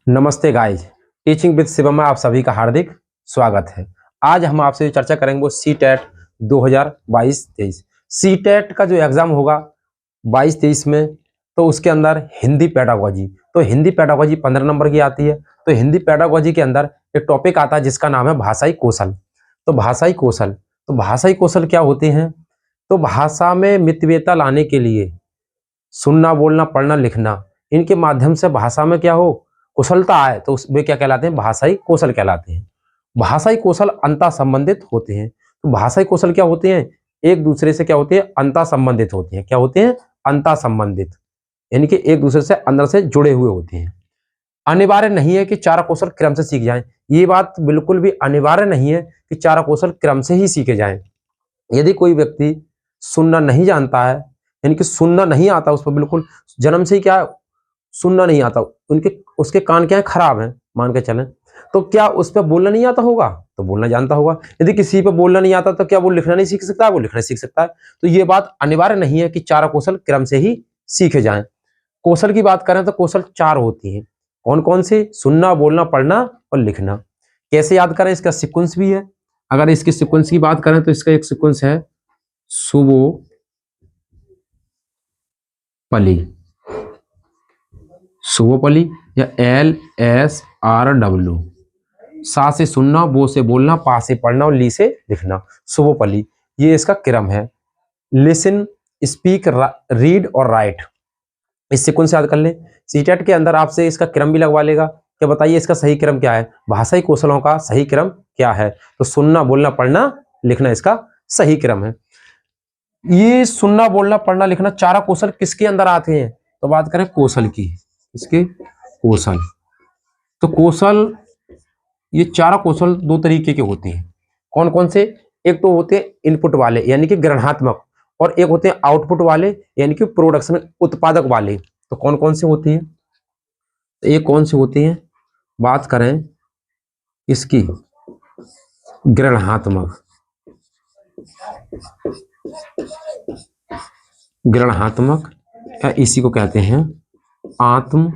नमस्ते guys, teaching with Shivam में आप सभी का हार्दिक स्वागत है। आज हम आपसे चर्चा करेंगे वो सी टेट 2022-23 सी टेट का जो एग्जाम होगा 22-23 में, तो उसके अंदर हिंदी पेडागोजी, तो हिंदी पेडागोजी 15 नंबर की आती है। तो हिंदी पेडागोजी के अंदर एक टॉपिक आता है जिसका नाम है भाषाई कौशल। तो भाषाई कौशल क्या होते हैं? तो भाषा में मितव्ययता लाने के लिए सुनना, बोलना, पढ़ना, लिखना, इनके माध्यम से भाषा में क्या हो कुशलता आए तो उसमें क्या कहलाते हैं? भाषाई कौशल कहलाते हैं। भाषाई कौशल अंतः संबंधित होते हैं। तो भाषाई कौशल क्या होते हैं? एक दूसरे से क्या होते हैं? अंतः संबंधित होते हैं। क्या होते हैं? अंतः संबंधित, यानी कि एक दूसरे से अंदर से जुड़े हुए होते हैं। अनिवार्य नहीं है कि चार कौशल क्रम से सीख जाएं। ये बात बिल्कुल भी अनिवार्य नहीं है कि चार कौशल क्रम से ही सीखे जाएं। यदि कोई व्यक्ति सुनना नहीं जानता है, यानी कि सुनना नहीं आता उसको, बिल्कुल जन्म से ही क्या सुनना नहीं आता, उसके कान क्या है? खराब है, मान के चलें, तो क्या उस पर बोलना नहीं आता होगा? तो बोलना जानता होगा। यदि किसी पे बोलना नहीं आता तो क्या वो लिखना नहीं सीख सकता है? वो लिखना सीख सकता है। तो ये बात अनिवार्य नहीं है कि चार कौशल क्रम से ही सीखे जाएं। कौशल की बात करें तो कौशल चार होती हैं। कौन कौन से? सुनना, बोलना, पढ़ना और लिखना। कैसे याद करें? इसका सीक्वेंस भी है। अगर इसके सीक्वेंस की बात करें तो इसका एक सीक्वेंस है सुवोपली या LSRW। सा से सुनना, बो से बोलना, पा से पढ़ना और ली से लिखना। सुवोपली ये इसका क्रम है। लिसन, स्पीक, रीड और राइट, इस सीक्वेंस याद कर ले। सीटेट के अंदर आपसे इसका क्रम भी लगवा लेगा। क्या बताइए इसका सही क्रम क्या है? भाषाई कौशलों का सही क्रम क्या है? तो सुनना, बोलना, पढ़ना, लिखना इसका सही क्रम है। ये सुनना, बोलना, पढ़ना, लिखना चार कौशल किसके अंदर आते हैं? तो बात करें कौशल की। इसके कौशल, तो कौशल, ये चार कौशल दो तरीके के होते हैं। कौन कौन से? एक तो होते हैं इनपुट वाले यानी कि ग्रहणात्मक, और एक होते हैं आउटपुट वाले यानी कि प्रोडक्शन, उत्पादक वाले। तो कौन कौन से होते हैं? तो ये कौन से होते हैं? बात करें इसकी ग्रहणात्मक, या इसी को कहते हैं आत्म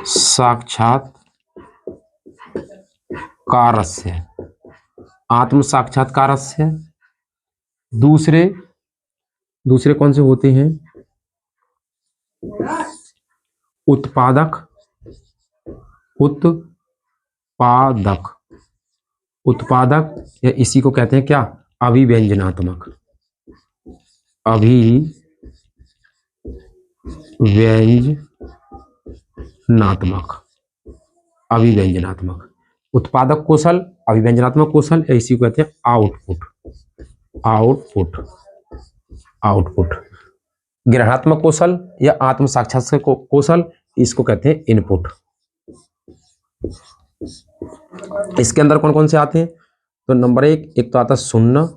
साक्षात्कारस्य। आत्म साक्षात्कारस्य। दूसरे कौन से होते हैं? उत्पादक या इसी को कहते हैं क्या? अभिव्यंजनात्मक। अभिव्यंजनात्मक, उत्पादक कौशल, अभिव्यंजनात्मक कौशल, या इसी को कहते हैं आउटपुट। ग्रहणात्मक कौशल या आत्म साक्षात्कार कौशल, इसको कहते हैं इनपुट। इसके अंदर कौन कौन से आते हैं? तो नंबर एक तो आता है सुनना,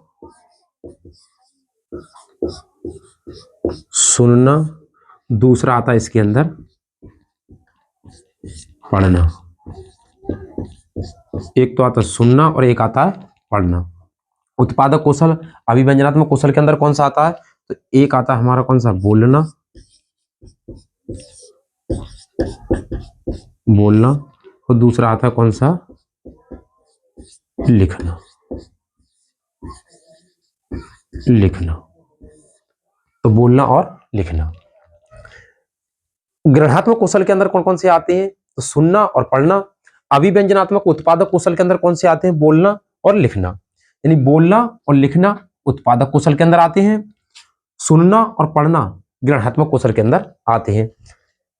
दूसरा आता है इसके अंदर पढ़ना। एक तो आता है सुनना और एक आता है पढ़ना। उत्पादक कौशल, अभिव्यंजनात्मक कौशल के अंदर कौन सा आता है? तो एक आता है हमारा कौन सा? बोलना, और दूसरा आता है कौन सा? लिखना। तो बोलना और लिखना। ग्रहणात्मक कौशल के अंदर कौन कौन से आते हैं? तो सुनना और पढ़ना। अभिव्यंजनात्मक उत्पादक कौशल के अंदर कौन से आते हैं? बोलना और लिखना। यानी बोलना और लिखना उत्पादक कौशल के अंदर आते हैं, सुनना और पढ़ना ग्रहणात्मक कौशल के अंदर आते हैं।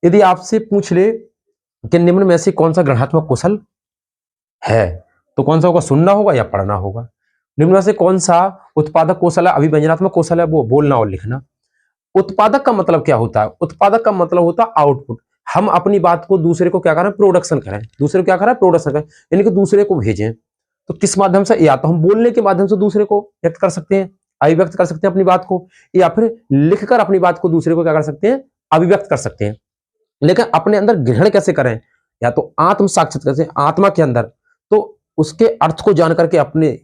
यदि आपसे पूछ ले कि निम्न में से कौन सा ग्रहणात्मक कौशल है, तो कौन सा होगा? सुनना होगा या पढ़ना होगा। निम्न में से कौन सा उत्पादक कौशल है, अभिव्यंजनात्मक कौशल है? वो बोलना और लिखना। उत्पादक का मतलब क्या होता है? उत्पादक का मतलब होता है आउटपुट। हम अपनी बात को दूसरे को क्या करें? प्रोडक्शन करें। दूसरे को क्या करें? प्रोडक्शन करें, यानी कि दूसरे को भेजें। तो किस माध्यम से? या तो हम बोलने के माध्यम से दूसरे को व्यक्त कर सकते हैं, अभिव्यक्त कर सकते हैं अपनी बात को, या फिर लिखकर अपनी बात को दूसरे को क्या कर सकते हैं? अभिव्यक्त कर सकते हैं। लेकिन अपने अंदर ग्रहण कैसे करें? या तो आत्म साक्षात्कार से, आत्मा के अंदर, तो उसके अर्थ को जान करके अपने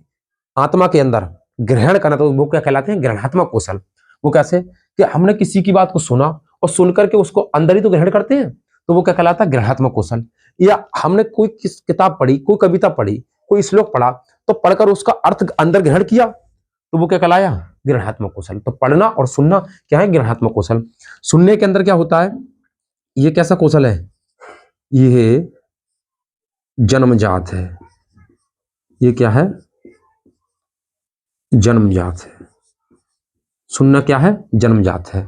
आत्मा के अंदर ग्रहण करना, तो वो क्या कहलाते हैं? ग्रहणात्मक कौशल। वो कैसे? कि हमने किसी की बात को सुना और सुन करके उसको अंदर ही तो ग्रहण करते हैं। तो वो क्या कहलाता है, ग्रहणात्मक कौशल। या हमने कोई किताब पढ़ी, कोई कविता पढ़ी, कोई श्लोक पढ़ा, तो पढ़कर उसका अर्थ अंदर ग्रहण किया, तो वो क्या कहलाया, ग्रहणात्मक कौशल। तो पढ़ना और सुनना क्या है, ग्रहणात्मक कौशल। सुनने के अंदर क्या होता है, ये कैसा कौशल है, ये जन्मजात है। ये क्या है, जन्मजात है। सुनना क्या है, जन्मजात है।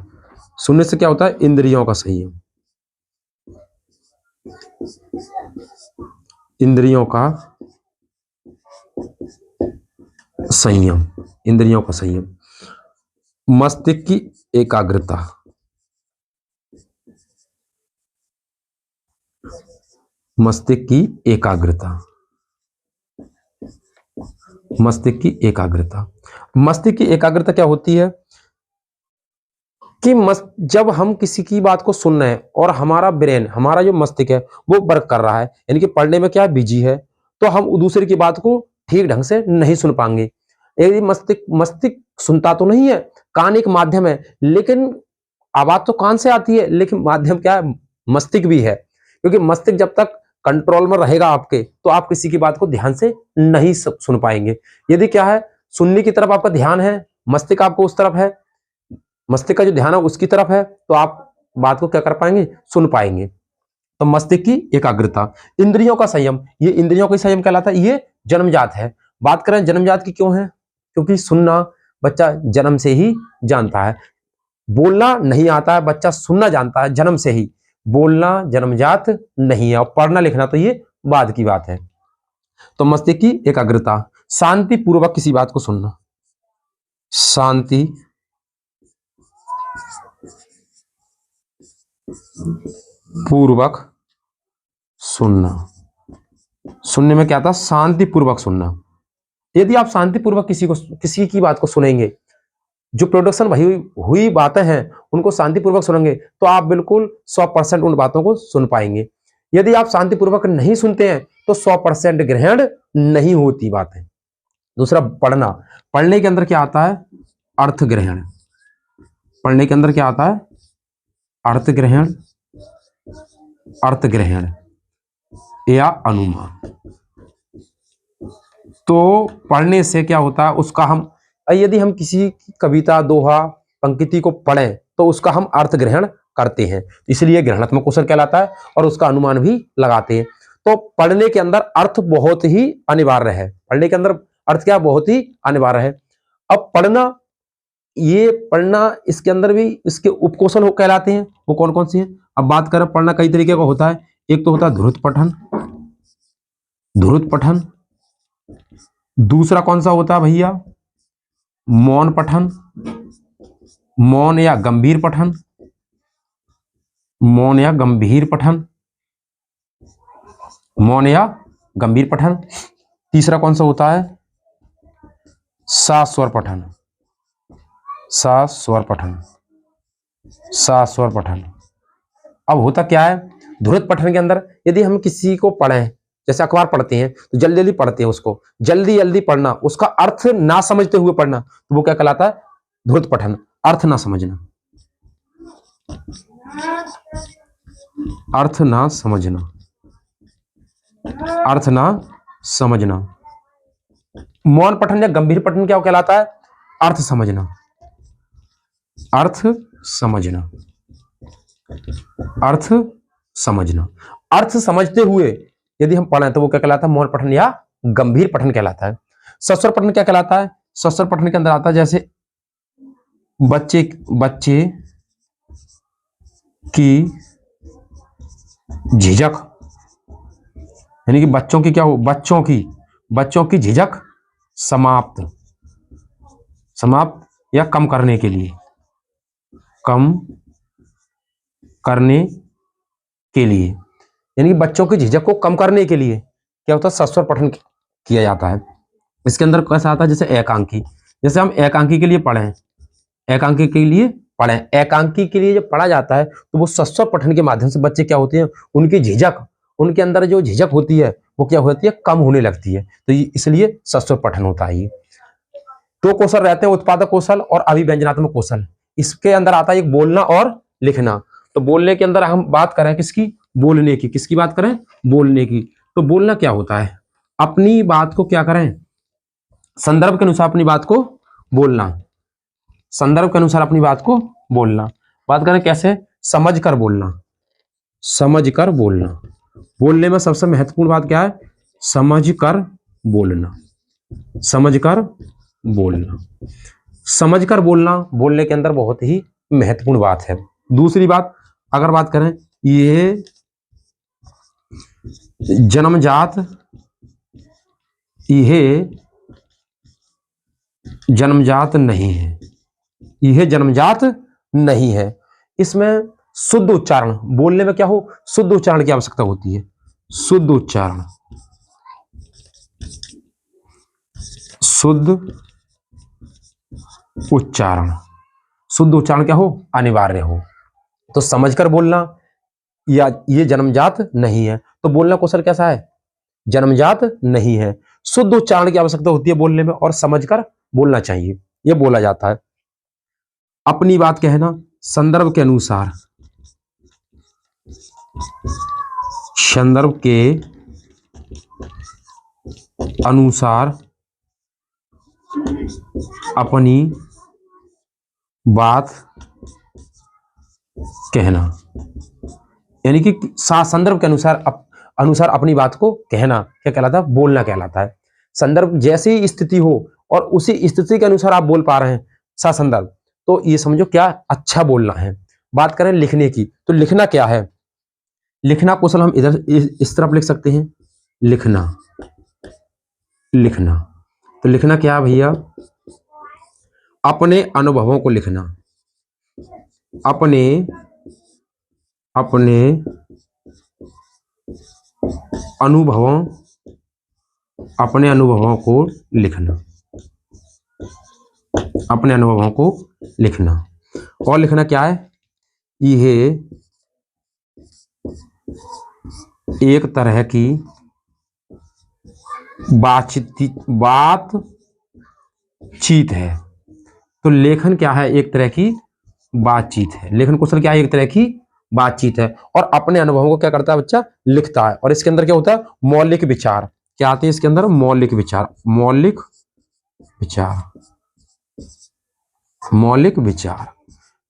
सुनने से क्या होता है, इंद्रियों का संयम, इंद्रियों का संयम, इंद्रियों का संयम। मस्तिष्क की एकाग्रता, मस्तिष्क की एकाग्रता, मस्तिष्क की एकाग्रता। मस्तिष्क की एकाग्रता क्या होती है कि जब हम किसी की बात को सुन रहे हैं और हमारा ब्रेन, हमारा जो मस्तिष्क है वो वर्क कर रहा है, यानी कि पढ़ने में क्या बिजी है, तो हम दूसरे की बात को ठीक ढंग से नहीं सुन पाएंगे। यदि मस्तिष्क सुनता तो नहीं है, कान एक माध्यम है, लेकिन आवाज तो कान से आती है, लेकिन माध्यम क्या है, मस्तिष्क भी है। क्योंकि मस्तिष्क जब तक कंट्रोल में रहेगा आपके, तो आप किसी की बात को ध्यान से नहीं सुन पाएंगे। यदि क्या है, सुनने की तरफ आपका ध्यान है, मस्तिष्क आपको उस तरफ है, मस्तिष्क का जो ध्यान है उसकी तरफ है, तो आप बात को क्या कर पाएंगे, सुन पाएंगे। तो मस्तिष्क की एकाग्रता। इंद्रियों का संयम, ये इंद्रियों का संयम कहलाता है, ये जन्मजात है। बात करें जन्मजात की क्यों है, क्योंकि सुनना बच्चा जन्म से ही जानता है, बोलना नहीं आता है, बच्चा सुनना जानता है जन्म से ही, बोलना जन्मजात नहीं है, और पढ़ना लिखना तो ये बाद की बात है। तो मस्तिष्क की एकाग्रता, शांति पूर्वक किसी बात को सुनना, शांति पूर्वक सुनना। सुनने में क्या था, शांतिपूर्वक सुनना। यदि आप शांतिपूर्वक किसी की बात को सुनेंगे, जो प्रोडक्शन हुई बातें हैं उनको शांतिपूर्वक सुनेंगे, तो आप बिल्कुल 100% उन बातों को सुन पाएंगे। यदि आप शांतिपूर्वक नहीं सुनते हैं तो 100% ग्रहण नहीं होती बातें। दूसरा, पढ़ना। पढ़ने के अंदर क्या आता है, अर्थ ग्रहण। पढ़ने के अंदर क्या आता है, अर्थ ग्रहण, अर्थ ग्रहण या अनुमान। तो पढ़ने से क्या होता है, उसका हम, यदि हम किसी कविता, दोहा, पंक्ति को पढ़ें तो उसका हम अर्थ ग्रहण करते हैं, इसलिए ग्रहणात्मक कौशल कहलाता है, और उसका अनुमान भी लगाते हैं। तो पढ़ने के अंदर अर्थ बहुत ही अनिवार्य है, पढ़ने के अंदर अर्थ क्या बहुत ही अनिवार्य है। अब पढ़ना, ये पढ़ना, इसके अंदर भी इसके उपकौशल कहलाते हैं, वो कौन कौन सी हैं। अब बात करें, पढ़ना कई तरीके का होता है। एक तो होता है ध्रुत पठन, ध्रुत पठन। दूसरा कौन सा होता है भैया, मौन पठन, मौन या गंभीर पठन, मौन या गंभीर पठन, मौन या गंभीर पठन। तीसरा कौन सा होता है, सास्वर पठन, सास्वर पठन, सास्वर पठन। अब होता क्या है, ध्रुत पठन के अंदर यदि हम किसी को पढ़ें, जैसे अखबार पढ़ते हैं तो जल्दी जल्दी पढ़ते हैं, उसको जल्दी जल्दी पढ़ना, उसका अर्थ ना समझते हुए पढ़ना, तो वो क्या कहलाता है, ध्रुत पठन, अर्थ ना समझना, अर्थ ना समझना, अर्थ ना समझना। मौन पठन या गंभीर पठन क्या कहलाता है, अर्थ समझना, अर्थ समझना, अर्थ समझना। अर्थ समझते हुए यदि हम पढ़ें तो वो क्या कहलाता है, मौन पठन या गंभीर पठन कहलाता है। सस्वर पठन क्या कहलाता है, सस्वर पठन के अंदर आता है जैसे बच्चे की झिझक, यानी कि बच्चों की क्या हो, बच्चों की झिझक समाप्त या कम करने के लिए, कम करने के लिए, यानी कि बच्चों की झिझक को कम करने के लिए क्या होता है, सस्वर पठन किया जाता है। इसके अंदर कैसा आता है, जैसे एकांकी, जैसे हम एकांकी के लिए पढ़ें, एकांकी के लिए पढ़ें, एकांकी के लिए जब पढ़ा जाता है तो वो सस्वर पठन के माध्यम से बच्चे क्या होते हैं, उनकी झिझक, उनके अंदर जो झिझक होती है वो क्या होती है, कम होने लगती है, तो इसलिए सस्वर पठन होता है। ये दो कौशल रहते हैं, उत्पादक कौशल और अभिव्यंजनात्मक कौशल। इसके अंदर आता है एक बोलना और लिखना। तो बोलने के अंदर हम बात करें किसकी, बोलने की, किसकी बात करें, बोलने की। तो बोलना क्या होता है, अपनी बात को क्या करें, संदर्भ के अनुसार अपनी बात को बोलना, संदर्भ के अनुसार अपनी बात को बोलना। बात करें कैसे, समझ कर बोलना, समझ कर बोलना। बोलने में सबसे महत्वपूर्ण बात क्या है, समझ कर बोलना, समझ कर बोलना, समझ कर बोलना बोलने के अंदर बहुत ही महत्वपूर्ण बात है। दूसरी बात अगर बात करें, ये जन्मजात, यह जन्मजात नहीं है, यह जन्मजात नहीं है। इसमें शुद्ध उच्चारण, बोलने में क्या हो, शुद्ध उच्चारण की आवश्यकता होती है, शुद्ध उच्चारण, शुद्ध उच्चारण, शुद्ध उच्चारण क्या हो, अनिवार्य हो। तो समझकर बोलना या ये जन्मजात नहीं है, तो बोलना कौशल कैसा है, जन्मजात नहीं है। शुद्ध उच्चारण की आवश्यकता होती है बोलने में, और समझकर बोलना चाहिए, यह बोला जाता है। अपनी बात कहना संदर्भ के अनुसार, संदर्भ के अनुसार अपनी बात कहना, यानी कि संदर्भ के अनुसार अपनी बात को कहना क्या कहलाता है, बोलना कहलाता है। संदर्भ जैसी स्थिति हो और उसी स्थिति के अनुसार आप बोल पा रहे हैं सा संदर्भ, तो ये समझो क्या अच्छा बोलना है। बात करें लिखने की, तो लिखना क्या है, लिखना कौशल हम इधर इस तरफ लिख सकते हैं, लिखना, लिखना। तो लिखना क्या है भैया, अपने अनुभवों को लिखना, अपने अपने अनुभवों, अपने अनुभवों को लिखना, अपने अनुभवों को लिखना। और लिखना क्या है, यह एक तरह की बातचीत है। तो लेखन क्या है, एक तरह की बातचीत है। लेखन कौशल क्या है, एक तरह की बातचीत है। और अपने अनुभवों को क्या करता है बच्चा, लिखता है। और इसके अंदर क्या होता है, मौलिक विचार क्या आते हैं इसके अंदर, मौलिक विचार, मौलिक विचार, मौलिक विचार,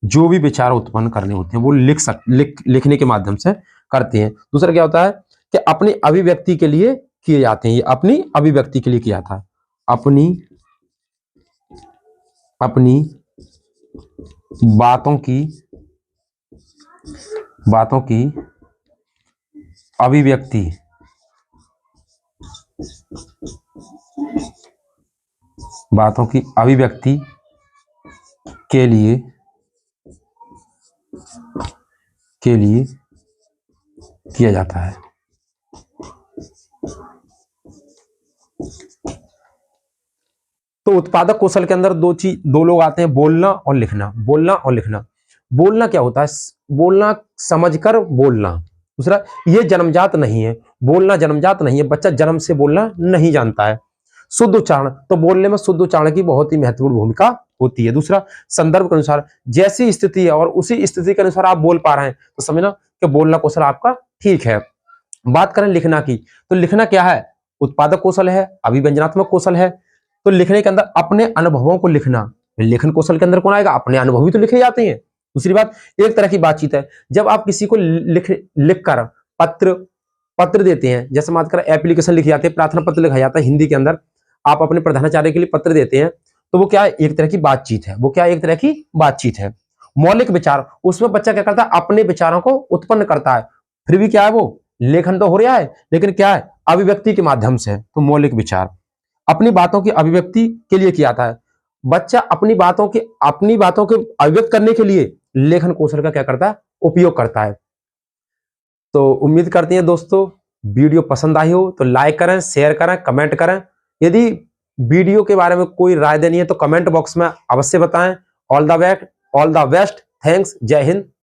जो भी विचार उत्पन्न करने होते हैं वो लिखने के माध्यम से करते हैं। दूसरा क्या होता है कि अपनी अभिव्यक्ति के लिए किए जाते हैं, ये अपनी अभिव्यक्ति के लिए किया जाता है, अपनी बातों की अभिव्यक्ति के लिए किया जाता है। तो उत्पादक कौशल के अंदर दो लोग आते हैं, बोलना और लिखना, बोलना और लिखना। बोलना क्या होता है, बोलना समझकर बोलना। दूसरा, ये जन्मजात नहीं है, बोलना जन्मजात नहीं है, बच्चा जन्म से बोलना नहीं जानता है। शुद्ध उच्चारण, तो बोलने में शुद्ध उच्चारण की बहुत ही महत्वपूर्ण भूमिका होती है। दूसरा, संदर्भ के अनुसार, जैसी स्थिति है और उसी स्थिति के अनुसार आप बोल पा रहे हैं तो समझना कि बोलना कौशल आपका ठीक है। बात करें लिखना की, तो लिखना क्या है, उत्पादक कौशल है, अभिव्यंजनात्मक कौशल है। तो लिखने के अंदर अपने अनुभवों को लिखना, लेखन कौशल के अंदर कौन आएगा, अपने अनुभव ही तो लिखे जाते हैं। दूसरी बात, एक तरह की बातचीत है, जब आप किसी को लिखकर पत्र देते हैं, जैसे बात करें एप्लीकेशन लिखी जाती है, प्रार्थना पत्र लिखा जाता है हिंदी के अंदर, आप अपने प्रधानाचार्य के लिए पत्र देते हैं, तो वो क्या है, एक तरह की बातचीत है। वो क्या है, एक तरह की बातचीत है। मौलिक विचार, उसमें बच्चा क्या करता है, अपने विचारों को उत्पन्न करता है, फिर भी क्या है, वो लेखन तो हो रहा है लेकिन क्या है, अभिव्यक्ति के माध्यम से। तो मौलिक विचार अपनी बातों की अभिव्यक्ति के लिए किया जाता है। बच्चा अपनी बातों के अभिव्यक्त करने के लिए लेखन कौशल का क्या करता है, उपयोग करता है। तो उम्मीद करते हैं दोस्तों वीडियो पसंद आई हो तो लाइक करें, शेयर करें, कमेंट करें। यदि वीडियो के बारे में कोई राय देनी है तो कमेंट बॉक्स में अवश्य बताएं। ऑल द बेस्ट, थैंक्स, जय हिंद।